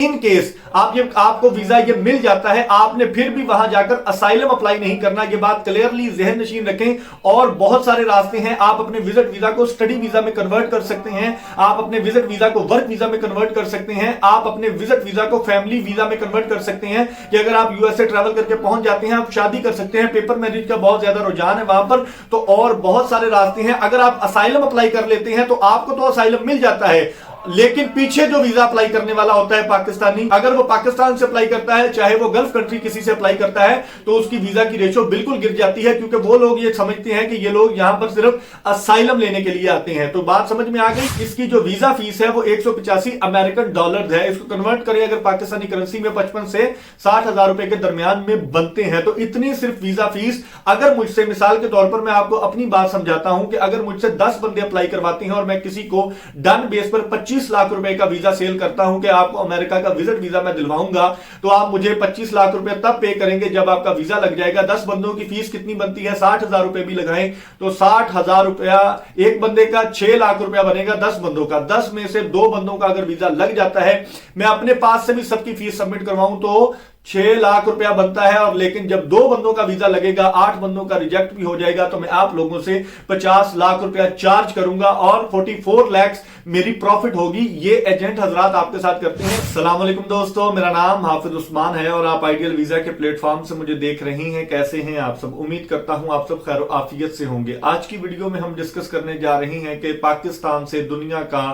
In case आपको visa ये मिल जाता है, आपने फिर भी वहां जाकर असाइलम अप्लाई नहीं करना। ये बात क्लियरली ज़हन नशीन रखें। और बहुत सारे रास्ते हैं, आप अपने विजिट वीजा को स्टडी वीजा में कन्वर्ट कर सकते हैं, आप अपने विजिट वीजा को वर्क वीजा में कन्वर्ट कर सकते हैं, आप अपने विजिट वीजा को फैमिली वीजा में कन्वर्ट कर सकते हैं कि अगर आप यूएसए ट्रैवल करके पहुंच जाते हैं, आप शादी कर सकते हैं। पेपर मैरिज का बहुत ज्यादा रुझान है वहां पर, तो और बहुत सारे रास्ते हैं। अगर आप असाइलम अप्लाई कर लेते हैं तो आपको तो असाइलम मिल जाता है, लेकिन पीछे जो वीजा अप्लाई करने वाला होता है पाकिस्तानी, अगर वो पाकिस्तान से अप्लाई करता है, चाहे वो गल्फ कंट्री किसी से अप्लाई करता है, तो उसकी वीजा की रेशो बिल्कुल गिर जाती है, क्योंकि वो लोग ये समझते हैं कि ये लोग यहां पर सिर्फ असाइलम लेने के लिए आते हैं। तो बात समझ में आ गई। इसकी जो वीजा फीस है वो 185 अमेरिकन डॉलर है। इसको कन्वर्ट करें अगर पाकिस्तानी करेंसी में 55 से 60 हजार रुपए के दरमियान में बनते हैं। तो इतनी सिर्फ वीजा फीस। अगर मुझसे, मिसाल के तौर पर मैं आपको अपनी बात समझाता हूं कि अगर मुझसे 10 बंदे अप्लाई करवाते हैं और मैं किसी को डन बेस पर 25 लाख रुपए का वीजा सेल करता हूं कि आपको अमेरिका का विजिट वीजा मैं दिलवाऊंगा, तो आप मुझे 25 लाख रुपए तब पे करेंगे जब आपका वीजा लग जाएगा। 10 बंदों की फीस कितनी बनती है? 60 हजार रुपए भी लगाएं तो 60 हजार रुपया एक बंदे का 6 लाख रुपया बनेगा 10 बंदों का। 10 में से 2 बंदों का अगर वीजा लग जाता है, मैं अपने पास से भी सबकी फीस सबमिट करवाऊं तो 6 लाख रुपया बनता है। और लेकिन जब 2 बंदों का वीजा लगेगा, 8 बंदों का रिजेक्ट भी हो जाएगा, तो मैं आप लोगों से 50 लाख रुपया चार्ज करूंगा और 44 लाख मेरी प्रॉफिट होगी। ये एजेंट हजरात आपके साथ करते हैं। अस्सलाम वालेकुम दोस्तों, मेरा नाम हाफिज उस्मान है और आप आइडियल वीजा के प्लेटफॉर्म से मुझे देख रही हैं। कैसे हैं आप सब? उम्मीद करता हूं आप सब खैर आफियत से होंगे। आज की वीडियो में हम डिस्कस करने जा रहे हैं कि पाकिस्तान से दुनिया का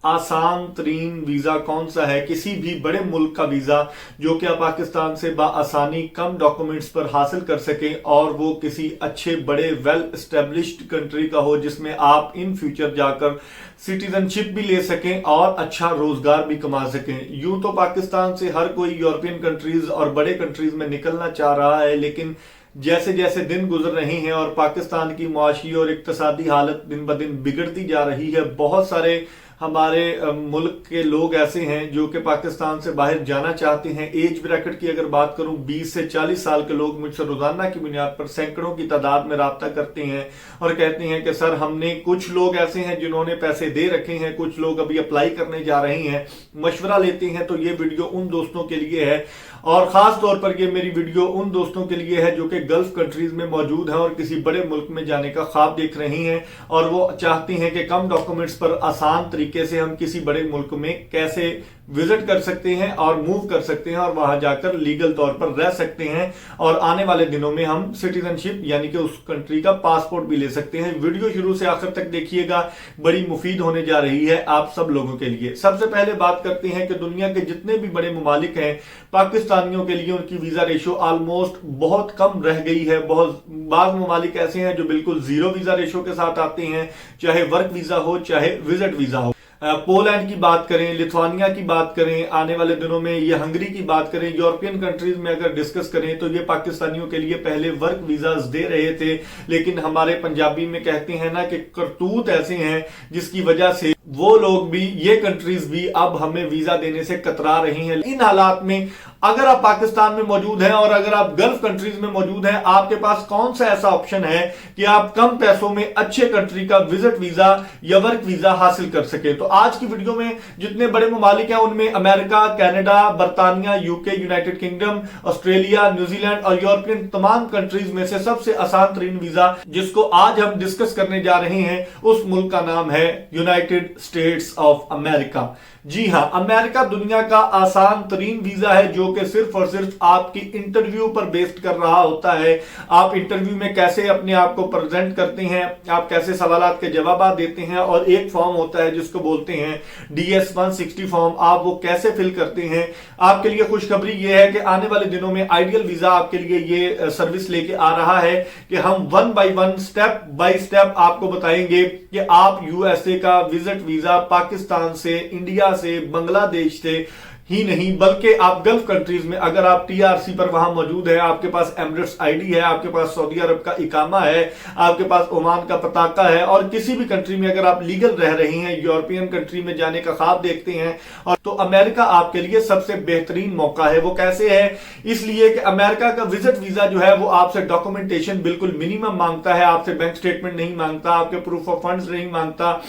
आसान तरीन वीजा कौन सा है, किसी भी बड़े मुल्क का वीजा जो कि आप पाकिस्तान से बाआसानी कम डॉक्यूमेंट्स पर हासिल कर सकें और वो किसी अच्छे बड़े वेल एस्टेब्लिश्ड कंट्री का हो जिसमें आप इन फ्यूचर जाकर सिटीजनशिप भी ले सकें और अच्छा रोजगार भी कमा सकें। यूं तो पाकिस्तान से हर कोई यूरोपियन कंट्रीज और बड़े कंट्रीज में निकलना चाह रहा है, लेकिन जैसे जैसे दिन गुजर रहे हैं और पाकिस्तान की मुआशी और इक्तसादी हालत दिन ब दिन बिगड़ती जा रही है, बहुत सारे हमारे मुल्क के लोग ऐसे हैं जो कि पाकिस्तान से बाहर जाना चाहते हैं। एज ब्रैकेट की अगर बात करूं, 20 से 40 साल के लोग मुझसे रोजाना की बुनियाद पर सैकड़ों की तादाद में राब्ता करते हैं और कहते हैं कि सर हमने, कुछ लोग ऐसे हैं जिन्होंने पैसे दे रखे हैं, कुछ लोग अभी अप्लाई करने जा रहे हैं, मशवरा लेते हैं। तो ये वीडियो उन दोस्तों के लिए है और खास तौर पर ये मेरी वीडियो उन दोस्तों के लिए है जो कि गल्फ कंट्रीज में मौजूद हैं और किसी बड़े मुल्क में जाने का ख्वाब देख रही हैं और वो चाहती हैं कि कम डॉक्यूमेंट्स पर आसान तरीके से हम किसी बड़े मुल्क में कैसे विजिट कर सकते हैं और मूव कर सकते हैं और वहां जाकर लीगल तौर पर रह सकते हैं और आने वाले दिनों में हम सिटीजनशिप यानी कि उस कंट्री का पासपोर्ट भी ले सकते हैं। वीडियो शुरू से आखिर तक देखिएगा, बड़ी मुफीद होने जा रही है आप सब लोगों के लिए। सबसे पहले बात करते हैं कि दुनिया के जितने भी बड़े ममालिक हैं, पाकिस्तानियों के लिए उनकी वीजा रेशो ऑलमोस्ट बहुत कम रह गई है। बहुत बाज ममालिक ऐसे हैं जो बिल्कुल जीरो वीजा रेशो के साथ आते हैं, चाहे वर्क वीजा हो चाहे विजिट वीजा हो। पोलैंड की बात करें, लिथुआनिया की बात करें, आने वाले दिनों में ये हंगरी की बात करें, यूरोपियन कंट्रीज में अगर डिस्कस करें तो ये पाकिस्तानियों के लिए पहले वर्क वीजाज दे रहे थे, लेकिन हमारे पंजाबी में कहते हैं ना कि करतूत ऐसे हैं जिसकी वजह से वो लोग भी, ये कंट्रीज भी अब हमें वीजा देने से कतरा रही हैं। इन हालात में अगर आप पाकिस्तान में मौजूद हैं और अगर आप गल्फ कंट्रीज में मौजूद हैं, आपके पास कौन सा ऐसा ऑप्शन है कि आप कम पैसों में अच्छे कंट्री का विजिट वीजा या वर्क वीजा हासिल कर सके? तो आज की वीडियो में जितने बड़े ममालिक हैं उनमें अमेरिका, कनाडा, बर्तानिया, UK, United Kingdom, Australia, New Zealand और यूरोपियन तमाम कंट्रीज में से सबसे आसान तरीन वीजा जिसको आज हम डिस्कस करने जा रहे हैं, उस मुल्क का नाम है यूनाइटेड स्टेट्स ऑफ अमेरिका। जी हां, अमेरिका दुनिया का आसान तरीन वीजा है जो कि सिर्फ और सिर्फ आपकी इंटरव्यू पर बेस्ड कर रहा होता है। आप इंटरव्यू में कैसे अपने आप को प्रेजेंट करते हैं, आप कैसे सवालात के जवाब देते हैं और एक फॉर्म होता है जिसको बोलते हैं DS 160 फॉर्म, आप वो कैसे फिल करते हैं। आपके लिए खुशखबरी ये है कि आने वाले दिनों में आइडियल वीजा आपके लिए ये सर्विस लेके आ रहा है कि हम 1 बाय 1 स्टेप बाय स्टेप आपको बताएंगे कि आप यूएसए का विजिट वीजा पाकिस्तान से, इंडिया से, बांग्लादेश से ही नहीं बल्कि आप गल्फ कंट्रीज में अगर आप TRC पर वहां मौजूद है, आपके पास एमिरेट्स ID है, आपके पास सऊदी अरब का इकामा है, आपके पास ओमान का पताका है और किसी भी कंट्री में अगर आप लीगल रह रही हैं, यूरोपियन कंट्री में जाने का ख्वाब देखते हैं, और तो अमेरिका आपके लिए सबसे बेहतरीन मौका है। वो कैसे है? इसलिए कि अमेरिका का विजिट वीजा जो है वो आपसे डॉक्यूमेंटेशन बिल्कुल मिनिमम मांगता है, आपसे बैंक स्टेटमेंट नहीं मांगता, आपके प्रूफ ऑफ फंड्स नहीं मांगता,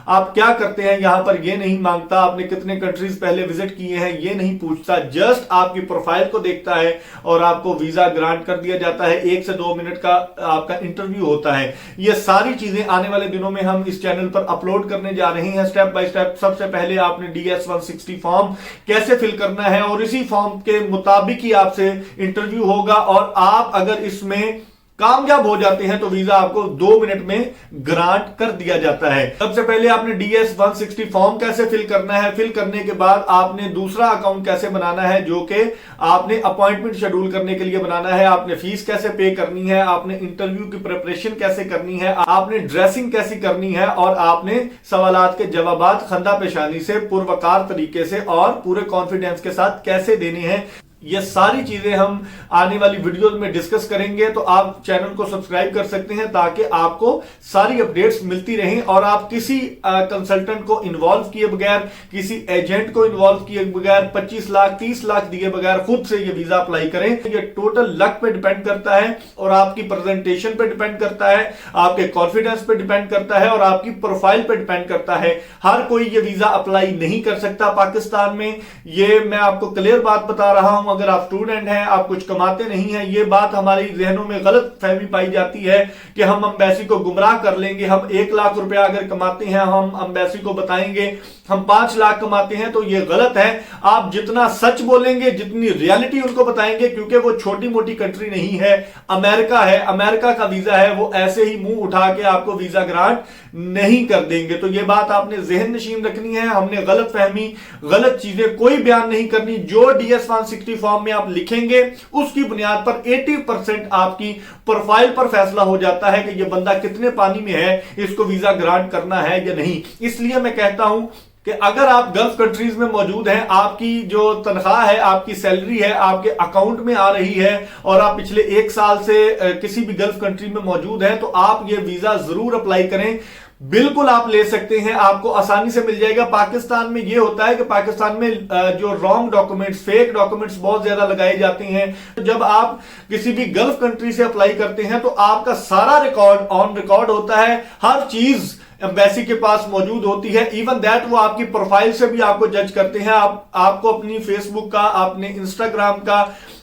आप क्या करते हैं यहां पर ये नहीं मांगता, आपने कितने कंट्रीज पहले विजिट किए हैं ये नहीं पूछता, जस्ट आपकी प्रोफाइल को देखता है और आपको वीजा ग्रांट कर दिया जाता है। 1 से 2 मिनट का आपका इंटरव्यू होता है। ये सारी चीजें आने वाले दिनों में हम इस चैनल पर अपलोड करने जा रहे हैं स्टेप बाय स्टेप। सबसे पहले आपने DS-160 फॉर्म कैसे फिल करना है और इसी फॉर्म के मुताबिक ही आपसे इंटरव्यू होगा, और आप अगर इसमें कामयाब हो जाते हैं तो वीजा आपको 2 मिनट में ग्रांट कर दिया जाता है। सबसे पहले आपने DS-160 फॉर्म कैसे फिल करना है, फिल करने के बाद आपने दूसरा अकाउंट कैसे बनाना है जो कि आपने अपॉइंटमेंट शेड्यूल करने के लिए बनाना है, आपने फीस कैसे पे करनी है, आपने इंटरव्यू की प्रिपरेशन कैसे करनी है, आपने ड्रेसिंग कैसी करनी है, और आपने सवालात के जवाबात खंदा पेशानी से पुरवकार तरीके से और पूरे कॉन्फिडेंस के साथ कैसे देने हैं। ये सारी चीजें हम आने वाली वीडियोस में डिस्कस करेंगे, तो आप चैनल को सब्सक्राइब कर सकते हैं ताकि आपको सारी अपडेट्स मिलती रहें और आप किसी कंसल्टेंट को इन्वॉल्व किए बगैर, किसी एजेंट को इन्वॉल्व किए बगैर, 25 लाख 30 लाख दिए बगैर खुद से ये वीजा अप्लाई करें। ये टोटल लक पे डिपेंड करता है और आपकी प्रेजेंटेशन पे डिपेंड करता है, आपके कॉन्फिडेंस पे डिपेंड करता है और आपकी प्रोफाइल पे डिपेंड करता है। हर कोई ये वीजा अप्लाई नहीं कर सकता पाकिस्तान में, ये मैं आपको क्लियर बात बता रहा हूं। अगर आप स्टूडेंट हैं, आप कुछ कमाते नहीं हैं, ये बात हमारी जहनों में गलत फहमी पाई जाती है कि हम एम्बेसी को गुमराह कर लेंगे। हम 1 लाख रुपया अगर कमाते हैं, हम एम्बेसी को बताएंगे हम 5 लाख कमाते हैं, तो ये गलत है। आप जितना सच बोलेंगे, जितनी रियलिटी उनको बताएंगे, क्योंकि वो छोटी मोटी कंट्री नहीं है, अमेरिका है, अमेरिका का वीजा है, वो ऐसे ही मुंह उठा के आपको वीजा ग्रांट नहीं कर देंगे। तो ये बात आपने जहन नशीन रखनी है। हमने गलत फहमी, गलत चीजें कोई बयान नहीं करनी। जो DS-160 फॉर्म में आप लिखेंगे उसकी बुनियाद पर 80% आपकी प्रोफाइल पर फैसला हो जाता है कि ये बंदा कितने पानी में है, इसको वीजा ग्रांट करना है या नहीं। इसलिए मैं कहता हूं कि अगर आप गल्फ कंट्रीज में मौजूद हैं, आपकी जो तनख्वाह है, आपकी सैलरी है, आपके अकाउंट में आ रही है और आप पिछले 1 साल से किसी भी गल्फ कंट्री में मौजूद हैं, तो आप ये वीजा जरूर अप्लाई करें। बिल्कुल आप ले सकते हैं, आपको आसानी से मिल जाएगा। पाकिस्तान में ये होता है कि पाकिस्तान में जो रॉन्ग डॉक्यूमेंट्स, फेक डॉक्यूमेंट्स बहुत ज्यादा लगाए जाते हैं। जब आप किसी भी गल्फ कंट्री से अप्लाई करते हैं तो आपका सारा रिकॉर्ड ऑन रिकॉर्ड होता है, हर चीज एम्बेसी के पास मौजूद होती है। इवन दैट वो आपकी प्रोफाइल से भी आपको जज करते हैं। आपको अपनी फेसबुक का, अपने इंस्टाग्राम का,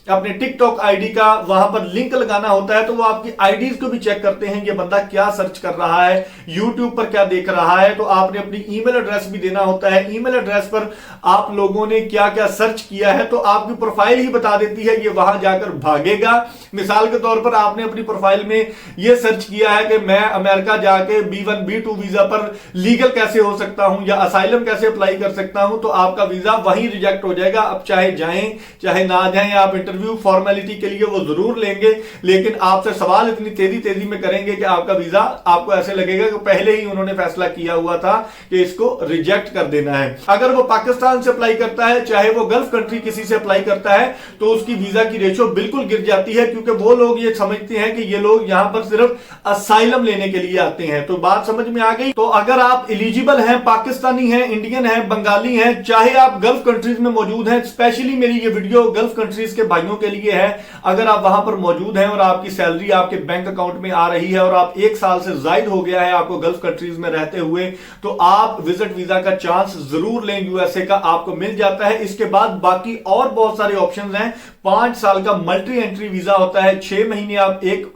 अपने टिकटॉक आईडी का वहां पर लिंक लगाना होता है, तो वो आपकी आईडीज को भी चेक करते हैं ये बंदा क्या सर्च कर रहा है, यूट्यूब पर क्या देख रहा है। तो आपने अपनी ईमेल एड्रेस भी देना होता है, ईमेल एड्रेस पर आप लोगों ने क्या क्या सर्च किया है, तो आपकी प्रोफाइल ही बता देती है ये वहां जाकर भागेगा। मिसाल के तौर पर आपने अपनी प्रोफाइल में यह सर्च किया है कि मैं अमेरिका जाके B1 B2 वीजा पर लीगल कैसे हो सकता हूं या असाइलम कैसे अप्लाई कर सकता हूं, तो आपका वीजा वहीं रिजेक्ट हो जाएगा। अब चाहे जाएं चाहे ना जाएं, आप इंटरव्यू फॉर्मेलिटी के लिए वो जरूर लेंगे, लेकिन आपसे सवाल इतनी तेजी में करेंगे कि आपका वीजा, आपको ऐसे लगेगा कि पहले ही उन्होंने फैसला किया हुआ था कि इसको रिजेक्ट कर देना है। अगर वो पाकिस्तान से अप्लाई करता है, चाहे वो गल्फ कंट्री किसी से अप्लाई करता है, तो उसकी वीजा की रेशो बिल्कुल गिर जाती है, क्योंकि वो लोग ये समझते हैं कि ये लोग यहां पर सिर्फ असाइलम लेने के लिए आते हैं। तो बात समझ में आ गई। तो अगर आप एलिजिबल हैं, पाकिस्तानी हैं, इंडियन हैं, बंगाली हैं, चाहे आप गल्फ कंट्रीज में मौजूद हैं, स्पेशली मेरी ये वीडियो गल्फ कंट्रीज के भाइयों के लिए है। अगर आप वहां पर मौजूद हैं और आपकी सैलरी आपके बैंक अकाउंट में आ रही है और आप 1 साल से ज्यादा हो गया है आपको गल्फ कंट्रीज में रहते हुए, तो आप विजिट वीजा का चांस जरूर लें। यूएसए का आपको मिल जाता है। इसके बाद बाकी और बहुत सारे ऑप्शंस हैं। 5 साल का मल्टी एंट्री वीजा होता है। 6 महीने आप एक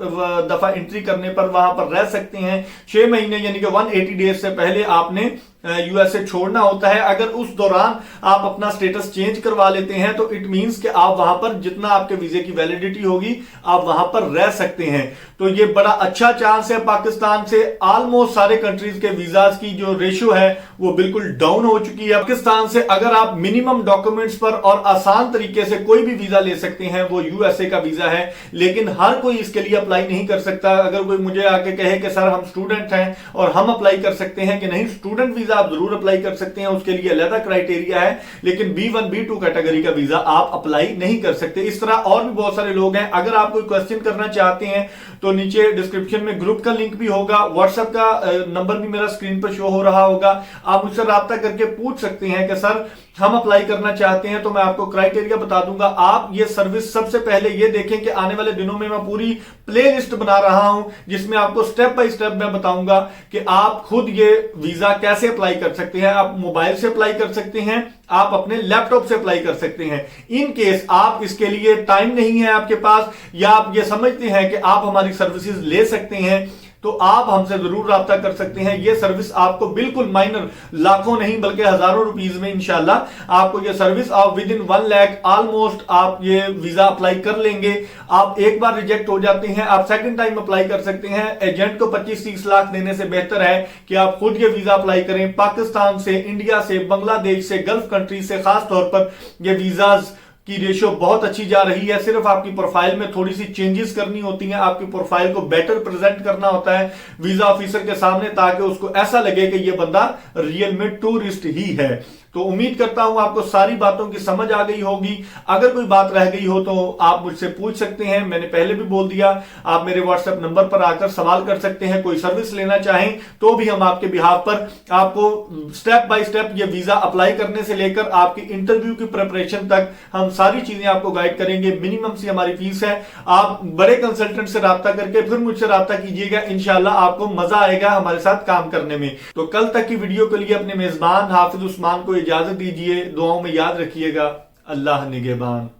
दफा एंट्री करने पर वहां पर रह सकते हैं। 6 महीने यानी कि 180 डेज से पहले आपने यूएसए छोड़ना होता है। अगर उस दौरान आप अपना स्टेटस चेंज करवा लेते हैं तो इट मींस कि आप वहां पर जितना आपके वीजे की वैलिडिटी होगी आप वहां पर रह सकते हैं। तो ये बड़ा अच्छा चांस है। पाकिस्तान से ऑलमोस्ट सारे कंट्रीज के वीजाज की जो रेशियो है वो बिल्कुल डाउन हो चुकी है। पाकिस्तान से अगर आप मिनिमम डॉक्यूमेंट्स पर और आसान तरीके से कोई भी वीजा ले सकते हैं, वो यूएसए का वीजा है। लेकिन हर कोई इसके लिए अप्लाई नहीं कर सकता। अगर कोई मुझे आके कहे कि सर हम स्टूडेंट हैं और हम अप्लाई कर सकते हैं, कि नहीं, स्टूडेंट वीजा आप जरूर अप्लाई कर सकते हैं, उसके लिए अलग क्राइटेरिया है, लेकिन B1 B2 कैटेगरी का वीजा आप अप्लाई नहीं कर सकते। इस तरह और भी बहुत सारे लोग हैं। अगर आप कोई क्वेश्चन करना चाहते हैं तो नीचे डिस्क्रिप्शन में ग्रुप का लिंक भी होगा, व्हाट्सएप का नंबर भी मेरा स्क्रीन पर शो हो रहा होगा। आप मुझसे राब्ता करके पूछ सकते हैं कि सर हम अप्लाई करना चाहते हैं, तो मैं आपको क्राइटेरिया बता दूंगा। आप ये सर्विस सबसे पहले ये देखें कि आने वाले दिनों में मैं पूरी प्ले लिस्ट बना रहा हूं जिसमें आपको स्टेप बाय स्टेप मैं बताऊंगा कि आप खुद ये वीजा कैसे अप्लाई कर सकते हैं। आप मोबाइल से अप्लाई कर सकते हैं, आप अपने लैपटॉप से अप्लाई कर सकते हैं। इन केस आप इसके लिए टाइम नहीं है आपके पास, या आप ये समझते हैं कि आप हमारी सर्विसेज ले सकते हैं, तो आप हमसे जरूर राब्ता कर सकते हैं। ये सर्विस आपको बिल्कुल माइनर, लाखों नहीं बल्कि हजारों रुपीस में इंशाल्लाह आपको ये सर्विस, आप विद इन 1 लाख ऑलमोस्ट आप ये वीजा अप्लाई कर लेंगे। आप एक बार रिजेक्ट हो जाते हैं, आप सेकंड टाइम अप्लाई कर सकते हैं। एजेंट को 25-30 लाख देने से बेहतर है कि आप खुद ये वीजा अप्लाई करें। पाकिस्तान से, इंडिया से, बांग्लादेश से, गल्फ कंट्री से खास तौर पर ये वीजाज की रेशियो बहुत अच्छी जा रही है। सिर्फ आपकी प्रोफाइल में थोड़ी सी चेंजेस करनी होती हैं, आपकी प्रोफाइल को बेटर प्रेजेंट करना होता है वीजा ऑफिसर के सामने, ताकि उसको ऐसा लगे कि ये बंदा रियल में टूरिस्ट ही है। तो उम्मीद करता हूं आपको सारी बातों की समझ आ गई होगी। अगर कोई बात रह गई हो तो आप मुझसे पूछ सकते हैं, मैंने पहले भी बोल दिया। आप मेरे व्हाट्सएप नंबर पर आकर सवाल कर सकते हैं। कोई सर्विस लेना चाहें तो भी हम आपके बिहाफ पर आपको स्टेप बाय स्टेप ये वीजा अप्लाई करने से लेकर आपकी इंटरव्यू की प्रिपरेशन तक हम सारी चीजें आपको गाइड करेंगे। मिनिमम सी हमारी फीस है। आप बड़े कंसल्टेंट से राब्ता करके फिर मुझसे राब्ता कीजिएगा, इंशाल्लाह आपको मजा आएगा हमारे साथ काम करने में। तो कल तक की वीडियो के लिए अपने मेजबान हाफिज उस्मान को इजाजत दीजिए। दुआओं में याद रखिएगा। अल्लाह निगहबान।